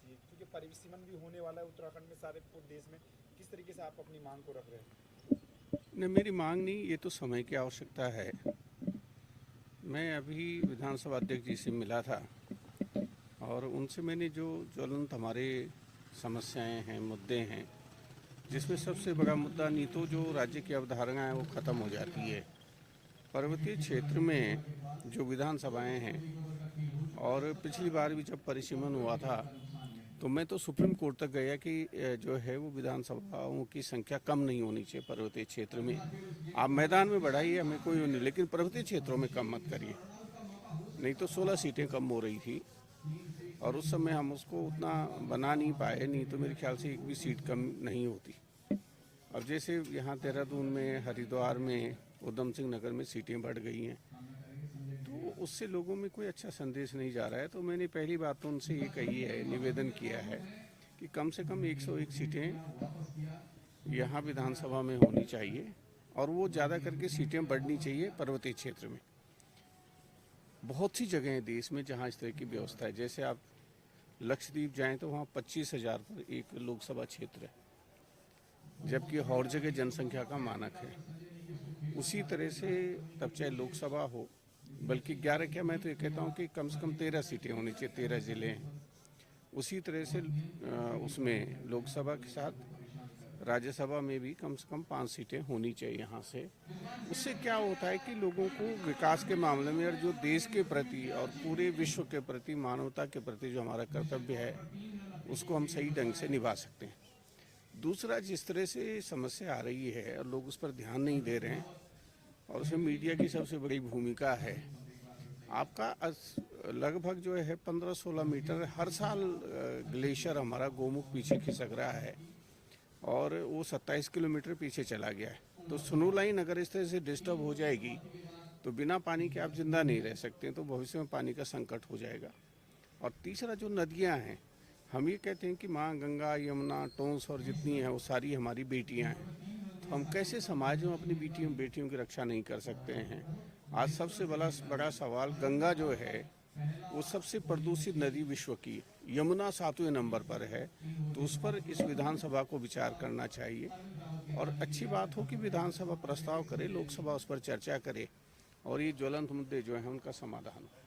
चाहिए, क्योंकि परिसीमन भी होने वाला है उत्तराखंड में, सारे पूरे देश में। किस तरीके से आप अपनी मांग को रख रहे हैं? नहीं, मेरी मांग नहीं, ये तो समय की आवश्यकता है। मैं अभी विधानसभा अध्यक्ष जी से मिला था और उनसे मैंने जो ज्वलंत हमारे समस्याएं हैं, मुद्दे हैं, जिसमें सबसे बड़ा मुद्दा नहीं तो जो राज्य की अवधारणा है वो ख़त्म हो जाती है। पर्वतीय क्षेत्र में जो विधानसभाएं हैं, और पिछली बार भी जब परिसीमन हुआ था तो मैं तो सुप्रीम कोर्ट तक गया कि जो है वो विधानसभाओं की संख्या कम नहीं होनी चाहिए पर्वतीय क्षेत्र में। आप मैदान में बढ़ाइए, हमें कोई नहीं, लेकिन पर्वतीय क्षेत्रों में कम मत करिए। नहीं तो 16 सीटें कम हो रही थी और उस समय हम उसको उतना बना नहीं पाए, नहीं तो मेरे ख्याल से एक भी सीट कम नहीं होती। अब जैसे यहाँ देहरादून में, हरिद्वार में, उधम सिंह नगर में सीटें बढ़ गई हैं, तो उससे लोगों में कोई अच्छा संदेश नहीं जा रहा है। तो मैंने पहली बात तो उनसे ये कही है, निवेदन किया है कि कम से कम 101 सीटें यहाँ विधानसभा में होनी चाहिए और वो ज़्यादा करके सीटें बढ़नी चाहिए पर्वतीय क्षेत्र में। बहुत सी जगह हैं देश में जहाँ इस तरह की व्यवस्था है। जैसे आप लक्षद्वीप जाएं तो वहाँ 25,000 पर एक लोकसभा क्षेत्र है, जबकि और जगह जनसंख्या का मानक है। उसी तरह से तब चाहे लोकसभा हो, बल्कि 11 क्या, मैं तो ये कहता हूँ कि कम से कम 13 सीटें होनी चाहिए, 13 जिले हैं। उसी तरह से उसमें लोकसभा के साथ राज्यसभा में भी कम से कम 5 सीटें होनी चाहिए यहाँ से। उससे क्या होता है कि लोगों को विकास के मामले में और जो देश के प्रति और पूरे विश्व के प्रति, मानवता के प्रति जो हमारा कर्तव्य है, उसको हम सही ढंग से निभा सकते हैं। दूसरा, जिस तरह से समस्या आ रही है और लोग उस पर ध्यान नहीं दे रहे हैं, और उसमें मीडिया की सबसे बड़ी भूमिका है। आपका लगभग जो है 15-16 मीटर हर साल ग्लेशियर हमारा गोमुख पीछे खिसक रहा है और वो 27 किलोमीटर पीछे चला गया है। तो स्नो लाइन अगर इस तरह से डिस्टर्ब हो जाएगी तो बिना पानी के आप जिंदा नहीं रह सकते, तो भविष्य में पानी का संकट हो जाएगा। और तीसरा, जो नदियां हैं, हम ये कहते हैं कि माँ गंगा, यमुना, टोंस और जितनी हैं वो सारी हमारी बेटियां हैं, तो हम कैसे समाज में अपनी बेटियों की रक्षा नहीं कर सकते हैं। आज सबसे बड़ा सवाल, गंगा जो है वो सबसे प्रदूषित नदी विश्व की, यमुना 7वें नंबर पर है, तो उस पर इस विधानसभा को विचार करना चाहिए। और अच्छी बात हो कि विधानसभा प्रस्ताव करे, लोकसभा उस पर चर्चा करे और ये ज्वलंत मुद्दे जो हैं उनका समाधान हो।